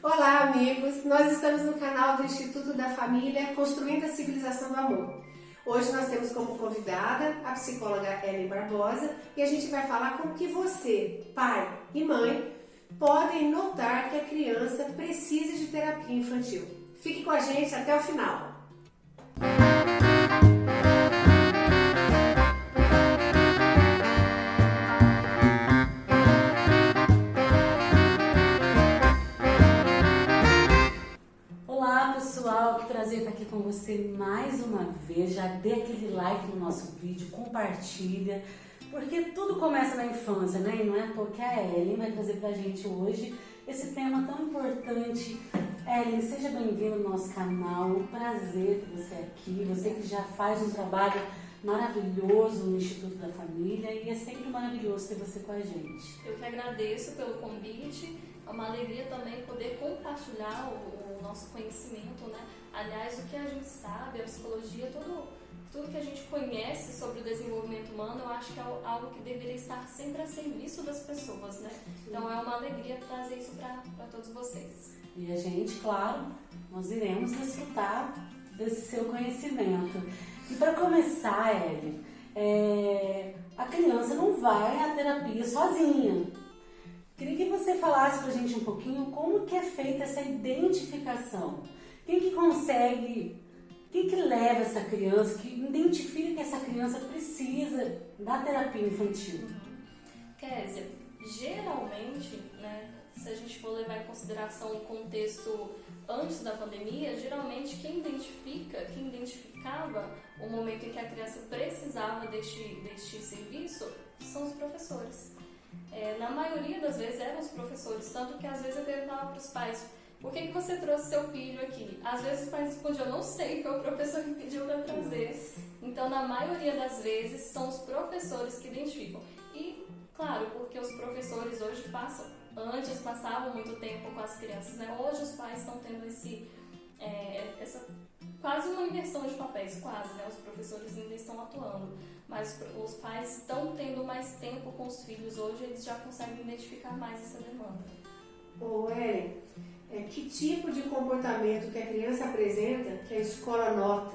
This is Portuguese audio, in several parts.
Olá, amigos! Nós estamos no canal do Instituto da Família, Construindo a Civilização do Amor. Hoje nós temos como convidada a psicóloga Ellen Barbosa e a gente vai falar como que você, pai e mãe, podem notar que a criança precisa de terapia infantil. Fique com a gente até o final! Pessoal, que prazer estar aqui com você mais uma vez. Já dê aquele like no nosso vídeo, compartilha, porque tudo começa na infância, né? E não é porque a Ellen vai trazer pra gente hoje esse tema tão importante. Ellen, seja bem-vinda no nosso canal, um prazer ter você aqui, você que já faz um trabalho maravilhoso no Instituto da Família e é sempre maravilhoso ter você com a gente. Eu que agradeço pelo convite, é uma alegria também poder compartilhar o nosso conhecimento, né? Aliás, o que a gente sabe, a psicologia, tudo que a gente conhece sobre o desenvolvimento humano, eu acho que é algo que deveria estar sempre a serviço das pessoas, né? Então é uma alegria trazer isso para todos vocês. E a gente, claro, nós iremos desfrutar desse seu conhecimento. E para começar, Ellen, a criança não vai à terapia sozinha. Queria que você falasse pra gente um pouquinho como que é feita essa identificação. Quem que leva essa criança, que identifica que essa criança precisa da terapia infantil? Kézia, geralmente, né, se a gente for levar em consideração o contexto antes da pandemia, geralmente quem identificava o momento em que a criança precisava deste serviço são os professores. Na maioria das vezes eram os professores, tanto que às vezes eu perguntava para os pais: por que você trouxe seu filho aqui? Às vezes os pais respondiam: eu não sei, foi o professor que pediu para trazer. Então, na maioria das vezes, são os professores que identificam. E, claro, porque os professores hoje antes passavam muito tempo com as crianças, né? Hoje os pais estão tendo essa quase uma inversão de papéis, quase, né? Os professores ainda estão atuando, mas os pais estão tendo mais tempo com os filhos hoje, eles já conseguem identificar mais essa demanda. Ô Ellen, que tipo de comportamento que a criança apresenta que a escola nota?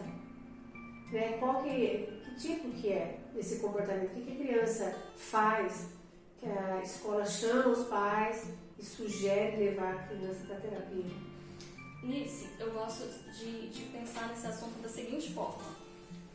Né? Que tipo que é esse comportamento? O que a criança faz que a escola chama os pais e sugere levar a criança para a terapia? Nisso, eu gosto de pensar nesse assunto da seguinte forma.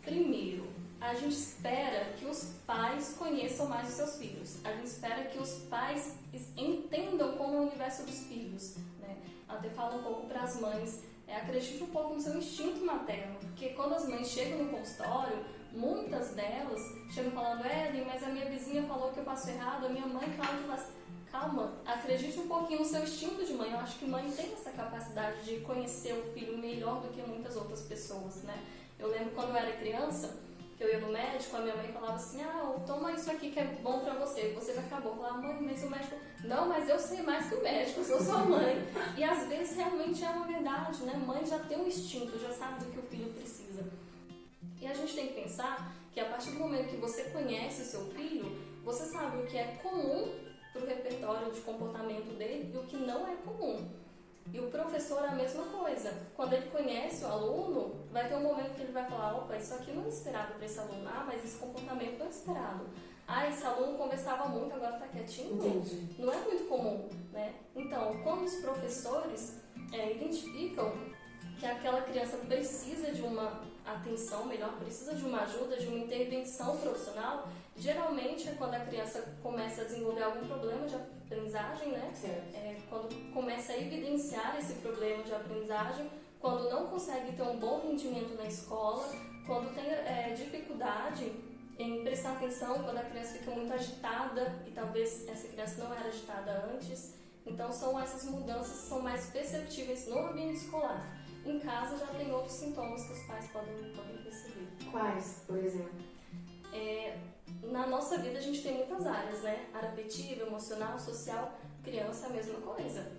Primeiro, a gente espera que os pais conheçam mais os seus filhos. A gente espera que os pais entendam como é o universo dos filhos, né? Até falo um pouco para as mães, acredite um pouco no seu instinto materno, porque quando as mães chegam no consultório, muitas delas chegam falando: Ellen, mas a minha vizinha falou que eu passo errado, a minha mãe fala que eu passo... Calma, acredite um pouquinho no seu instinto de mãe. Eu acho que mãe tem essa capacidade de conhecer o filho melhor do que muitas outras pessoas, né? Eu lembro quando eu era criança, que eu ia no médico, a minha mãe falava assim: toma isso aqui que é bom pra você vai ficar bom. Eu falava: mãe, mas o médico... Não, mas eu sei mais que o médico, eu sou sua mãe. E às vezes realmente é uma verdade, né? Mãe já tem um instinto, já sabe do que o filho precisa. E a gente tem que pensar que a partir do momento que você conhece o seu filho, você sabe o que é comum para o repertório de comportamento dele e o que não é comum. E o professor é a mesma coisa. Quando ele conhece o aluno, vai ter um momento que ele vai falar: opa, isso aqui não é esperado para esse aluno, mas esse comportamento não é esperado. Esse aluno conversava muito, agora está quietinho. Entendi. Não é muito comum, né? Então, quando os professores identificam que aquela criança precisa de uma atenção melhor, precisa de uma ajuda, de uma intervenção profissional, geralmente é quando a criança começa a desenvolver algum problema de aprendizagem, né? Quando começa a evidenciar esse problema de aprendizagem, quando não consegue ter um bom rendimento na escola, quando tem dificuldade em prestar atenção, quando a criança fica muito agitada e talvez essa criança não era agitada antes. Então são essas mudanças que são mais perceptíveis no ambiente escolar. Em casa já tem outros sintomas que os pais podem perceber. Quais, por exemplo? Na nossa vida a gente tem muitas áreas, né? Área afetiva, emocional, social, criança é a mesma coisa.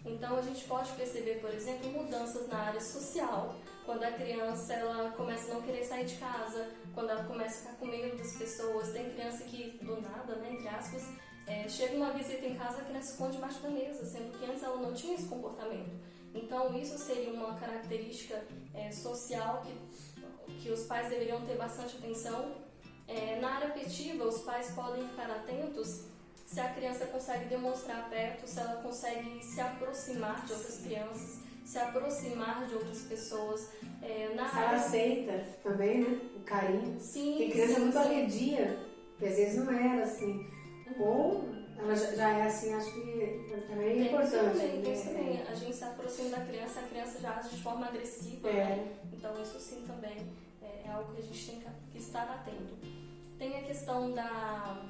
Então a gente pode perceber, por exemplo, mudanças na área social, quando a criança ela começa a não querer sair de casa, quando ela começa a ficar com medo das pessoas. Tem criança que do nada, né, entre aspas, chega uma visita em casa, a criança esconde debaixo da mesa, sendo que antes ela não tinha esse comportamento. Então, isso seria uma característica social que os pais deveriam ter bastante atenção. Na área afetiva, os pais podem ficar atentos se a criança consegue demonstrar afeto, se ela consegue se aproximar de outras crianças, se aproximar de outras pessoas. Se ela aceita também, né? O carinho. Sim, tem criança sim, muito sim. arredia, que às vezes não era assim. Ou ela já é assim, acho que também é importante. Tem isso também. A gente se aproxima da criança, a criança já age de forma agressiva, né? Então isso sim também é algo que a gente tem que estar atento. Tem a questão da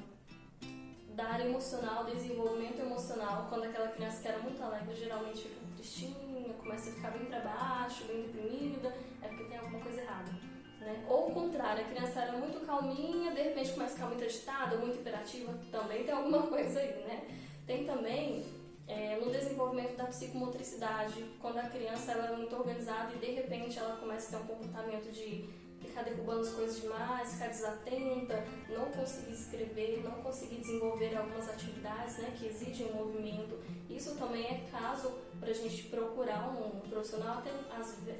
área emocional, desenvolvimento emocional, quando aquela criança que era muito alegre geralmente fica tristinha, começa a ficar bem para baixo, bem deprimida, é porque tem alguma coisa errada. Né? Ou o contrário, a criança era muito calminha, de repente começa a ficar muito agitada, muito hiperativa, também tem alguma coisa aí, né? Tem também no desenvolvimento da psicomotricidade, quando a criança ela é muito organizada e de repente ela começa a ter um comportamento de ficar derrubando as coisas demais, ficar desatenta, não conseguir escrever, não conseguir desenvolver algumas atividades, né, que exigem movimento. Isso também é caso para a gente procurar um profissional, até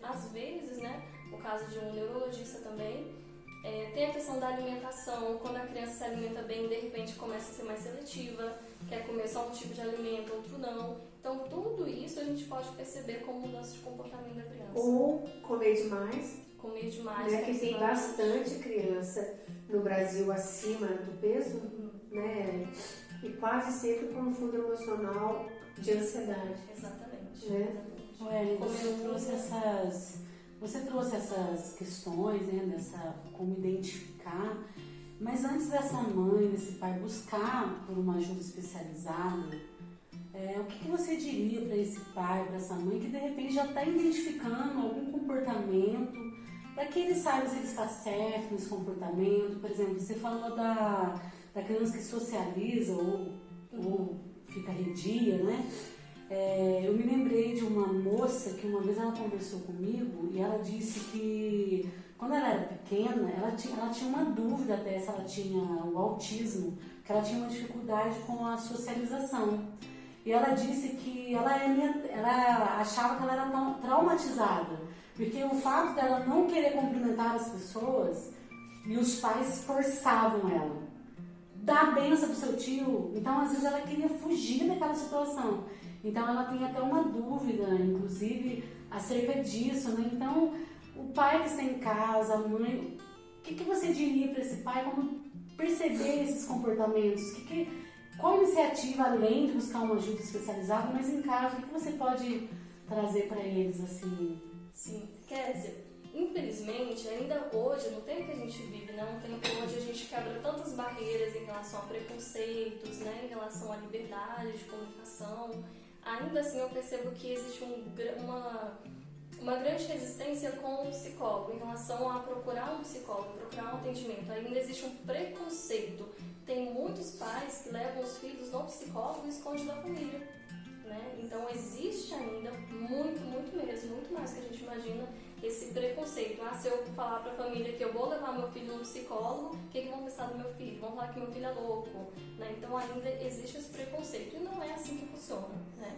às vezes, né, o caso de um neurologista também. Tem a questão da alimentação, quando a criança se alimenta bem, de repente começa a ser mais seletiva, quer comer só um tipo de alimento, outro não. Então, tudo isso a gente pode perceber como mudança de comportamento da criança. Ou comer demais. Comer demais. Né, que tem bastante criança no Brasil acima do peso, né? E quase sempre com um fundo emocional de ansiedade. Exatamente. Né? Ué, você trouxe essas questões, né, dessa como identificar, mas antes dessa mãe, desse pai buscar por uma ajuda especializada, o que você diria para esse pai, para essa mãe que de repente já está identificando algum comportamento, para que ele saiba se ele está certo nesse comportamento? Por exemplo, você falou da criança que socializa ou fica arredia, né? Eu me lembrei de uma moça que uma vez ela conversou comigo e ela disse que quando ela era pequena, ela tinha uma dúvida até se ela tinha o autismo, que ela tinha uma dificuldade com a socialização. E ela disse que ela achava que ela era traumatizada, porque o fato dela não querer cumprimentar as pessoas e os pais forçavam ela. Dá a benção pro seu tio. Então, às vezes, ela queria fugir daquela situação. Então, ela tem até uma dúvida, inclusive, acerca disso, né? Então, o pai que está em casa, a mãe, o que você diria para esse pai quando perceber esses comportamentos? Qual iniciativa, além de buscar uma ajuda especializada, mas em casa, o que você pode trazer para eles, assim? Sim, quer dizer, infelizmente, ainda hoje, no tempo que a gente vive, né, um tempo onde a gente quebra tantas barreiras em relação a preconceitos, né, em relação à liberdade de comunicação, ainda assim eu percebo que existe uma grande resistência com o psicólogo em relação a procurar um psicólogo, procurar um atendimento. Ainda existe um preconceito. Tem muitos pais que levam os filhos no psicólogo e escondem da família. Né? Então existe ainda muito mesmo, muito mais que a gente imagina esse preconceito. Se eu falar para a família que eu vou levar meu filho no psicólogo, o que vão pensar do meu filho? Vão falar que meu filho é louco, né? Então ainda existe esse preconceito e não é assim que funciona, né?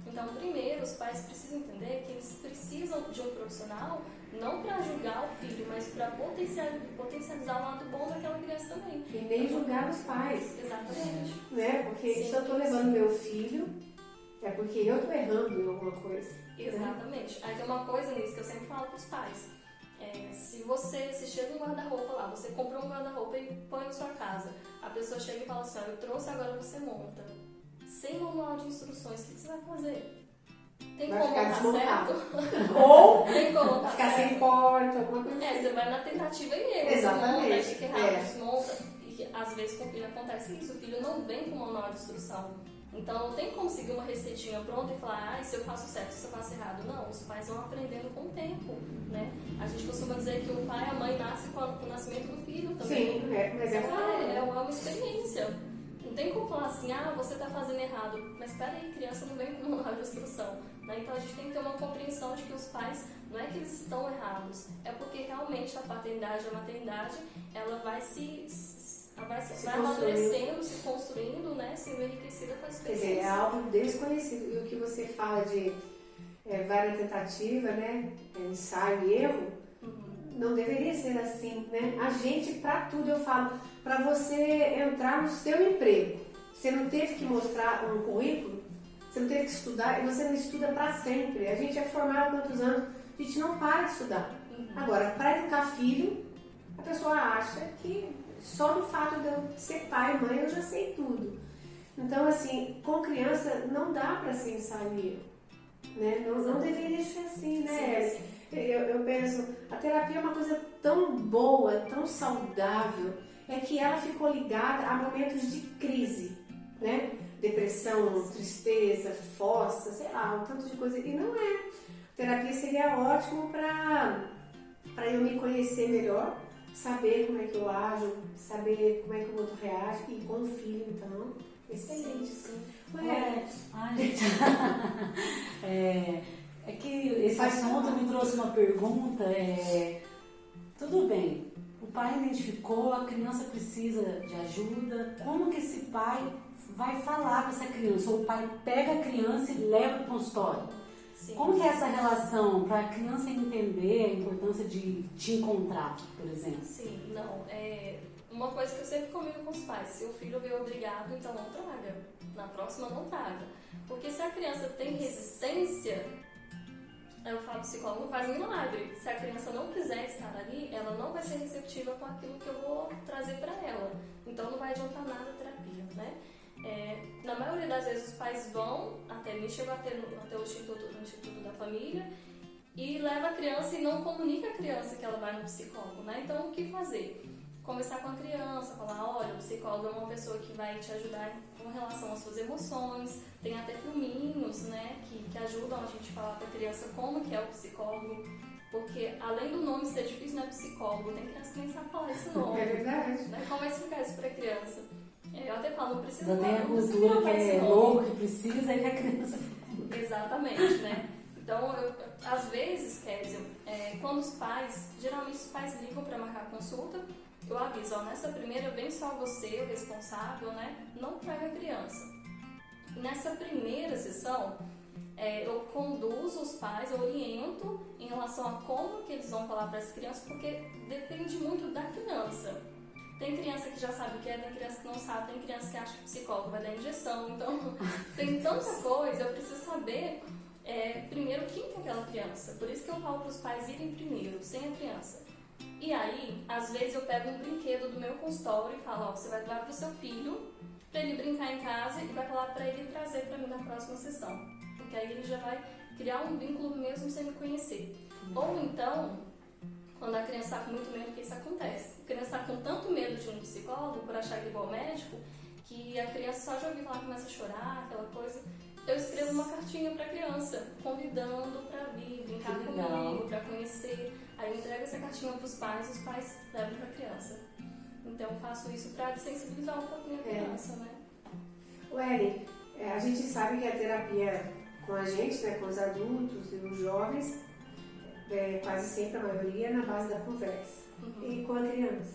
Então primeiro os pais precisam entender que eles precisam de um profissional não para julgar o filho, mas para potencializar o lado bom daquela criança também. E nem julgar os pais. Exatamente. Né? Porque se eu estou levando meu filho, é porque eu estou errando em alguma coisa. Exatamente. Aí tem uma coisa nisso que eu sempre falo para os pais. Se chega um guarda-roupa lá, você comprou um guarda-roupa e põe na sua casa, a pessoa chega e fala assim, eu trouxe, agora você monta. Sem manual de instruções, o que você vai fazer? Tem vai como ficar montar desmontado. certo? Ou tem como montar ficar certo? sem porta, alguma coisa assim. Você vai na tentativa e erro. Exatamente. Você fica errado, desmonta. E às vezes com o filho acontece isso, o filho não vem com manual de instrução. Então não tem como seguir uma receitinha pronta e falar, se eu faço certo, se eu faço errado. Não, os pais vão aprendendo com o tempo, né? A gente costuma dizer que o pai e a mãe nascem com o nascimento do filho também. Sim, mas é uma experiência. Não tem como falar assim, você está fazendo errado. Mas peraí, criança não vem com manual de instrução. Né? Então a gente tem que ter uma compreensão de que os pais, não é que eles estão errados, é porque realmente a paternidade e a maternidade, ela vai se ela vai Se amadurecendo, se construindo, né? Sendo enriquecida com a Quer dizer, experiência. é algo desconhecido. E o que você fala de várias tentativas, né? Ensaio e erro, não deveria ser assim, né? A gente, pra tudo, eu falo, pra você entrar no seu emprego, você não teve que mostrar um currículo, você não teve que estudar, e você não estuda pra sempre. A gente é formado há quantos anos, a gente não para de estudar. Agora, para educar filho, a pessoa acha que só do fato de eu ser pai e mãe eu já sei tudo. Então, assim, com criança não dá para ser ensaio e erro, né? Não deveria ser assim, né? Sim, sim. Eu penso, a terapia é uma coisa tão boa, tão saudável, é que ela ficou ligada a momentos de crise, né? Depressão, tristeza, fossa, sei lá, um tanto de coisa. E não é. Terapia seria ótimo para eu me conhecer melhor, saber como é que eu ajo, saber como é que o outro reage, e com o filho, então, excelente. Sim. Ai, gente. É que esse assunto me trouxe uma pergunta. Tudo bem, o pai identificou, a criança precisa de ajuda. Como que esse pai vai falar com essa criança? Ou o pai pega a criança e leva para o consultório? Sim. Como que é essa relação para a criança entender a importância de te encontrar, por exemplo? Sim, não. Uma coisa que eu sempre combino com os pais: se o filho veio obrigado, então não traga. Na próxima, não traga. Porque se a criança tem resistência, eu falo, psicólogo faz um milagre. Se a criança não quiser estar ali, ela não vai ser receptiva com aquilo que eu vou trazer para ela. Então não vai adiantar nada a terapia, né? Na maioria das vezes os pais vão até mim, chegam até o Instituto da Família e leva a criança e não comunica a criança que ela vai no psicólogo, né? Então o que fazer? Conversar com a criança, falar, olha, o psicólogo é uma pessoa que vai te ajudar com relação às suas emoções, tem até filminhos, né, que ajudam a gente a falar para a criança como que é o psicólogo, porque além do nome ser difícil, não é psicólogo, tem criança que nem sabe falar esse nome. É verdade. Né? Como explicar isso para a criança? Eu até falo, não precisa Ainda tem a não precisa cultura que falar esse é nome. louco, que precisa, e que a criança... Exatamente, né? Então, às vezes, Kézia, quando os pais, geralmente os pais ligam para marcar consulta, eu aviso, ó, nessa primeira vem só você, o responsável, né? Não traga a criança. Nessa primeira sessão, eu conduzo os pais, eu oriento em relação a como que eles vão falar para as crianças, porque depende muito da criança. Tem criança que já sabe o que é, tem criança que não sabe, tem criança que acha que o psicólogo vai dar injeção. Então, tem tanta coisa, eu preciso saber primeiro quem é aquela criança. Por isso que eu falo para os pais irem primeiro, sem a criança. E aí, às vezes eu pego um brinquedo do meu consultório e falo, ó, você vai doar para o seu filho, para ele brincar em casa, e vai falar para ele trazer para mim na próxima sessão. Porque aí ele já vai criar um vínculo mesmo sem me conhecer. Ou então, quando a criança está com muito medo, que isso acontece. A criança está com tanto medo de um psicólogo, por achar que é igual ao médico, que a criança só de ouvir falar começa a chorar, aquela coisa. Eu escrevo uma cartinha para a criança, convidando para vir, brincar comigo, para conhecer. Aí eu entrego essa cartinha para os pais levam para a criança. Então eu faço isso para sensibilizar um pouquinho a criança, né? Ellen, a gente sabe que a terapia com a gente, né, com os adultos e os jovens, quase sempre a maioria é na base da conversa. E com a criança?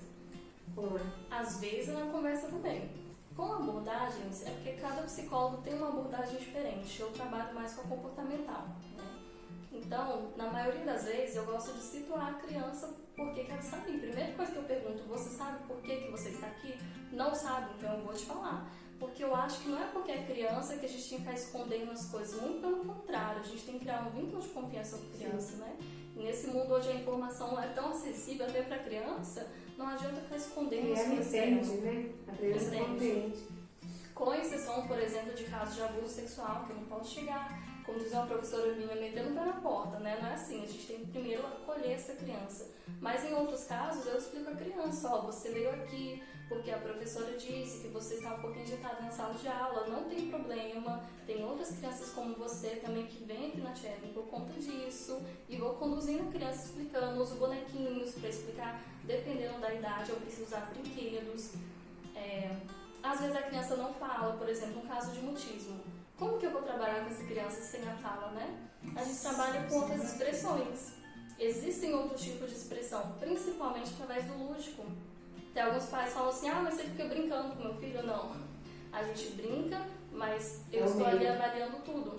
Como é? Às vezes na conversa também. Com abordagens, é porque cada psicólogo tem uma abordagem diferente. Eu trabalho mais com a comportamental, né? Então, na maioria das vezes, eu gosto de situar a criança porque quer saber. Primeira coisa que eu pergunto, você sabe por que você está aqui? Não sabe? Então eu vou te falar. Porque eu acho que não é porque é criança que a gente tem que ficar escondendo as coisas. Muito pelo contrário, a gente tem que criar um vínculo de confiança com a criança, né? E nesse mundo onde a informação é tão acessível até para a criança, não adianta ficar escondendo as coisas. E ela entende, né? A criança compreende. Com exceção, por exemplo, de casos de abuso sexual, que eu não posso chegar, como diz uma professora minha, metendo o pé na porta, né? Não é assim, a gente tem que primeiro acolher essa criança. Mas em outros casos, eu explico à criança, ó, você veio aqui porque a professora disse que você está um pouquinho agitada na sala de aula, não tem problema, tem outras crianças como você também que vêm aqui na Tchevin por conta disso, e vou conduzindo a criança explicando, uso bonequinhos para explicar, dependendo da idade, eu preciso usar brinquedos. Às vezes a criança não fala, por exemplo, um caso de mutismo. Como que eu vou trabalhar com essa criança sem a fala, né? A gente trabalha com outras expressões. Existem outros tipos de expressão, principalmente através do lúdico. Tem alguns pais que falam assim, mas você fica brincando com meu filho? Não. A gente brinca, mas eu estou ali avaliando tudo.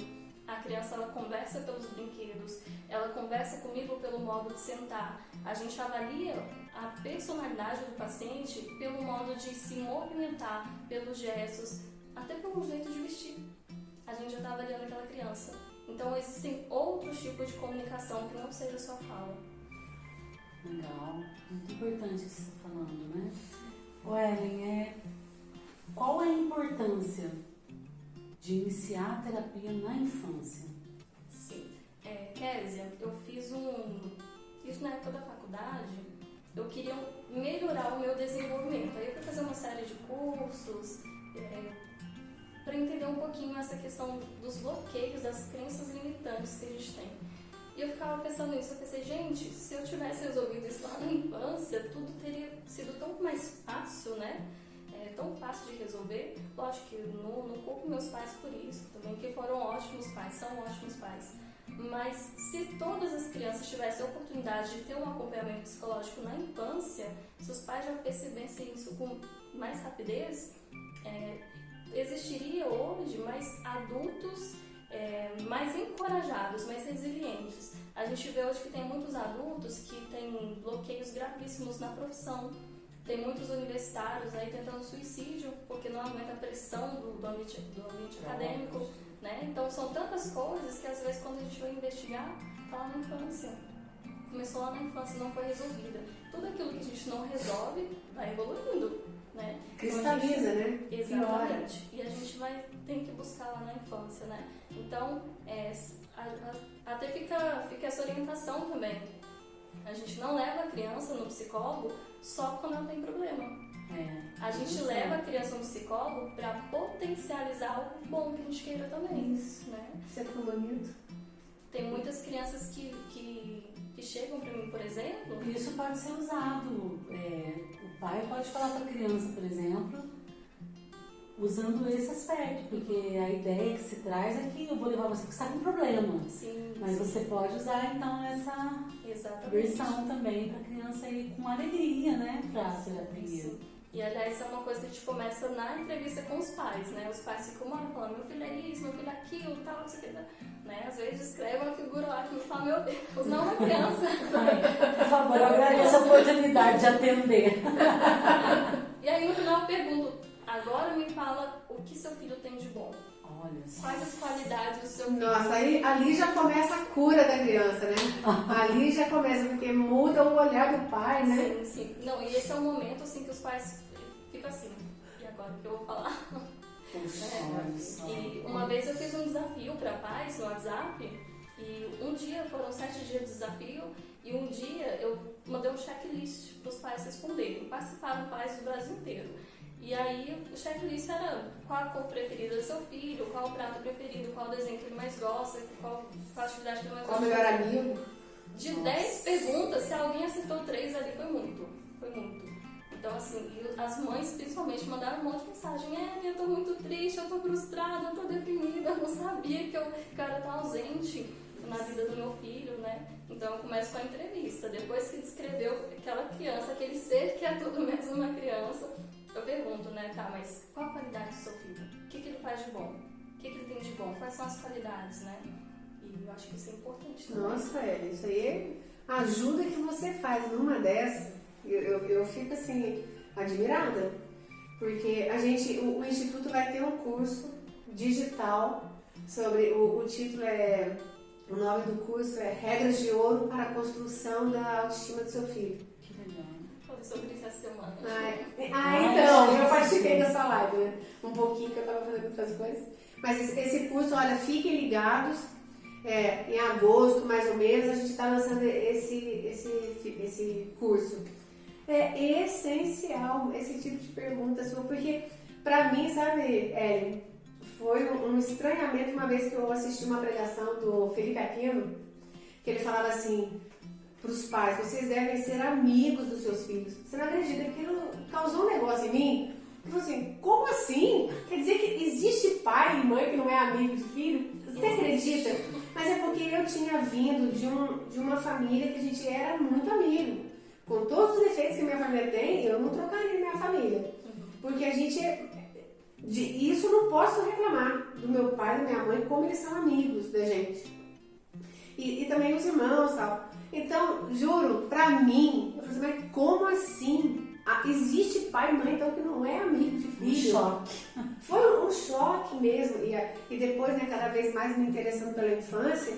A criança, ela conversa pelos brinquedos, ela conversa comigo pelo modo de sentar. A gente avalia a personalidade do paciente pelo modo de se movimentar, pelos gestos, até pelo jeito de vestir. A gente já está avaliando aquela criança. Então, existem outros tipos de comunicação que não seja só fala. Legal, muito importante isso que você está falando, né? Ellen, qual é a importância de iniciar a terapia na infância? Sim. Kézia, eu fiz isso na época da faculdade, eu queria melhorar o meu desenvolvimento. Aí eu fui fazer uma série de cursos para entender um pouquinho essa questão dos bloqueios, das crenças limitantes que a gente tem. E eu ficava pensando nisso, eu pensei, gente, se eu tivesse resolvido isso lá na infância, tudo teria sido tão mais fácil, né? Tão fácil de resolver. Lógico que não culpo meus pais por isso também, que foram ótimos pais, são ótimos pais. Mas se todas as crianças tivessem a oportunidade de ter um acompanhamento psicológico na infância, se os pais já percebessem isso com mais rapidez, existiria hoje mais adultos mais encorajados, mais resilientes. A gente vê hoje que tem muitos adultos que têm bloqueios gravíssimos na profissão. Tem muitos universitários aí tentando suicídio porque não aguenta a pressão do ambiente acadêmico, né? Então são tantas coisas que às vezes quando a gente vai investigar, tá lá na infância. Começou lá na infância e não foi resolvida. Tudo aquilo que a gente não resolve vai evoluindo, né? Cristaliza, né? Exatamente. E a gente tem que buscar lá na infância, né? Então, até fica essa orientação também. A gente não leva a criança no psicólogo só quando ela tem problema. A gente leva a criança no psicólogo para potencializar algo bom que a gente queira também. Isso. Né? Isso é tão bonito. Tem muitas crianças que chegam para mim, por exemplo. Isso pode ser usado. O pai pode falar para a criança, por exemplo, usando esse aspecto, porque a ideia que se traz é que eu vou levar você que está com problema. Sim. Mas você pode usar então essa versão também para a criança ir com alegria, né, para a terapia. Sim. E aliás, isso é uma coisa que a gente começa na entrevista com os pais, né? Os pais ficam falando, meu filho é isso, meu filho é aquilo, tal, não sei o que, né? Às vezes escreve uma figura lá que me fala, meu Deus, não uma criança. Por favor, eu agradeço a oportunidade de atender. E aí no final eu pergunto, agora me fala o que seu filho tem de bom. Olha só. Quais as qualidades do seu filho? Nossa, ali já começa a cura da criança, né? Ali já começa, porque muda o olhar do pai, né? Sim, sim. Não, e esse é o momento assim que os pais ficam assim, e agora o que eu vou falar? E uma vez eu fiz um desafio para pais no WhatsApp, e um dia, foram 7 dias de desafio, e um dia eu mandei um checklist para os pais responderem. Participaram pais do Brasil inteiro. E aí o checklist era qual a cor preferida do seu filho, qual o prato preferido, qual o desenho que ele mais gosta, qual a atividade que ele mais gosta. Qual o melhor amigo? De 10 perguntas, se alguém acertou 3 ali, foi muito. Foi muito. Então, assim, as mães principalmente mandaram um monte de mensagem. Eu tô muito triste, eu tô frustrada, eu tô deprimida, eu não sabia que eu era tão ausente na vida do meu filho, né? Então eu começo com a entrevista. Depois que descreveu aquela criança, aquele ser que é tudo menos uma criança, eu pergunto, né, tá, mas qual a qualidade do seu filho? O que ele faz de bom? O que ele tem de bom? Quais são as qualidades, né? E eu acho que isso é importante também. Nossa, isso aí ajuda que você faz numa dessa. Eu fico assim, admirada. Porque o Instituto vai ter um curso digital sobre, o título o nome do curso é Regras de Ouro para a Construção da Autoestima do Seu Filho. Que legal. Falei sobre isso essa semana. Então, eu participei dessa live, né? Um pouquinho que eu tava fazendo outras coisas. Mas esse curso, olha, fiquem ligados. Em agosto, mais ou menos, a gente está lançando esse curso. É essencial esse tipo de pergunta sua, porque pra mim, sabe, Ellen, foi um estranhamento uma vez que eu assisti uma pregação do Felipe Aquino, que ele falava assim pros pais, vocês devem ser amigos dos seus filhos. Você não acredita que aquilo causou um negócio em mim? Eu falei assim, como assim? Quer dizer que existe pai e mãe que não é amigo de filho? Você acredita? Mas é porque eu tinha vindo de uma família que a gente era muito amigo. Com todos os defeitos que minha família tem, eu não trocaria minha família. Porque a gente... Isso não posso reclamar do meu pai e da minha mãe, como eles são amigos da gente. E também os irmãos e tal. Então, juro, pra mim, eu falei assim, mas como assim? Existe pai e mãe, então, que não é amigo de filho. Um choque. Foi um choque mesmo. E depois, né, cada vez mais me interessando pela infância,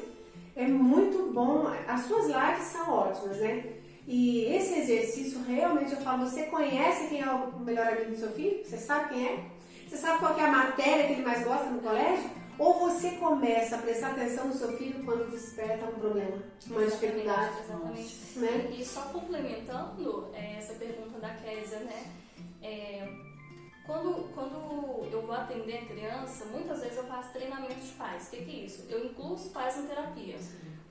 é muito bom. As suas lives são ótimas, né? E esse exercício, realmente, eu falo, você conhece quem é o melhor amigo do seu filho? Você sabe quem é? Você sabe qual que é a matéria que ele mais gosta no colégio? Ou você começa a prestar atenção no seu filho quando desperta um problema, uma dificuldade? Exatamente. Né? E só complementando essa pergunta da Kézia, né? Quando eu vou atender a criança, muitas vezes eu faço treinamento de pais. O que é isso? Eu incluo os pais em terapia.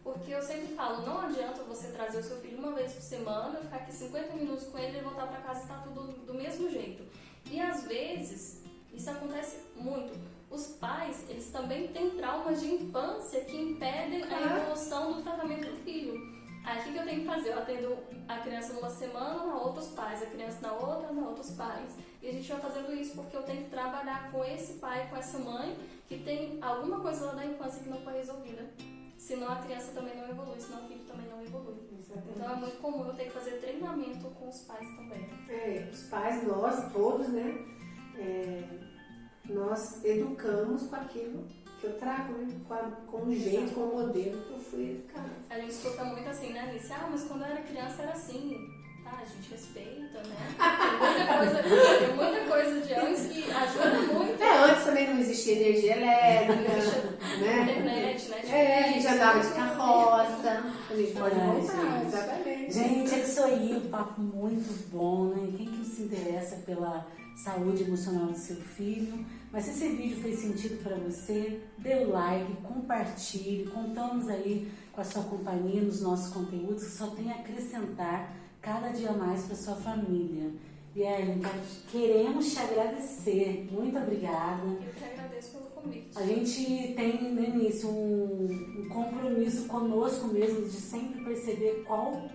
Porque eu sempre falo, não adianta você trazer o seu filho uma vez por semana, ficar aqui 50 minutos com ele e voltar para casa e tá tudo do mesmo jeito. E às vezes, isso acontece muito. Os pais, eles também têm traumas de infância que impedem a evolução do tratamento do filho. Aí o que eu tenho que fazer? Eu atendo a criança numa semana, na outra os pais, a criança na outra os pais. E a gente vai fazendo isso porque eu tenho que trabalhar com esse pai, com essa mãe, que tem alguma coisa lá da infância que não foi resolvida. Senão a criança também não evolui, senão o filho também não evolui. Exatamente. Então é muito comum eu ter que fazer treinamento com os pais também. Os pais, nós todos, né? Nós educamos com aquilo que eu trago, né? Com o jeito, com o modelo que eu fui educada. A gente escuta muito assim, né, Alice? Mas quando eu era criança era assim. Tá, a gente respeita, né? Tem muita coisa de antes que ajuda muito. Antes também não existia energia elétrica, né? Internet, né? A gente andava de carroça. A gente pode voltar, gente. exatamente. Gente, é isso aí, um papo muito bom, né? Quem que se interessa pela saúde emocional do seu filho? Mas se esse vídeo fez sentido para você, dê o like, compartilhe, contamos aí com a sua companhia nos nossos conteúdos que só tem a acrescentar cada dia mais para sua família. E aí, queremos te agradecer. Muito obrigada. Eu que agradeço pelo convite. A gente tem, né, nisso um compromisso conosco mesmo de sempre perceber qual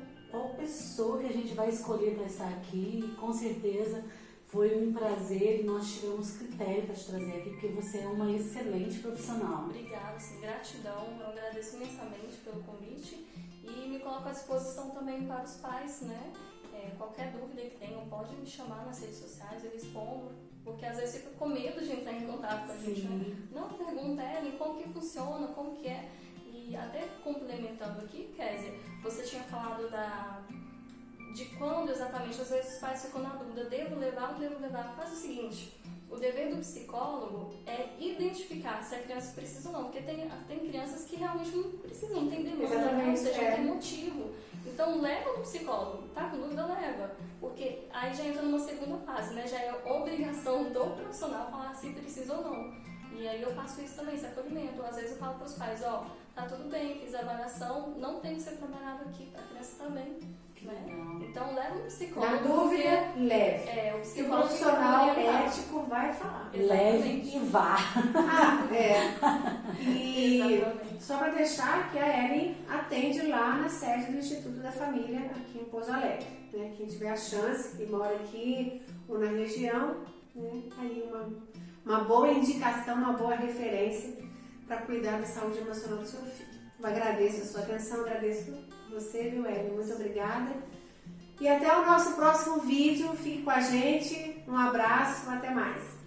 pessoa que a gente vai escolher para estar aqui. E, com certeza foi um prazer e nós tivemos critério para te trazer aqui, porque você é uma excelente profissional. Obrigada, sim, gratidão. Eu agradeço imensamente pelo convite e me coloco à disposição também para os pais, né? Qualquer dúvida que tenham, pode me chamar nas redes sociais, eu respondo, porque às vezes fica com medo de entrar em contato com a gente, né? Não, pergunta, Ellen, como que funciona, como que é? E até complementando aqui, Kézia, você tinha falado de quando exatamente, às vezes os pais ficam na dúvida, devo levar ou não devo levar? Faz o seguinte, o dever do psicólogo é identificar se a criança precisa ou não, porque tem crianças que realmente não precisam, não tem demanda, né? Ou seja, não tem motivo. Então leva no psicólogo, tá com dúvida, leva. Porque aí já entra numa segunda fase, né? Já é obrigação do profissional falar se precisa ou não. E aí eu faço isso também, esse acolhimento. Às vezes eu falo para os pais, tá tudo bem, fiz a avaliação, não tem que ser trabalhado aqui, a criança tá bem. Né? Então leva um psicólogo. Na dúvida, leve. O o profissional ético vai falar. Leve e vá. E só para deixar que a Ellen atende lá na sede do Instituto da Família, aqui em Pouso Alegre. Né? Quem tiver a chance, que mora aqui ou na região, né? Aí uma boa indicação, uma boa referência para cuidar da saúde emocional do seu filho. Eu agradeço a sua atenção, agradeço você, viu, Ellen? Muito obrigada. E até o nosso próximo vídeo. Fique com a gente. Um abraço, até mais.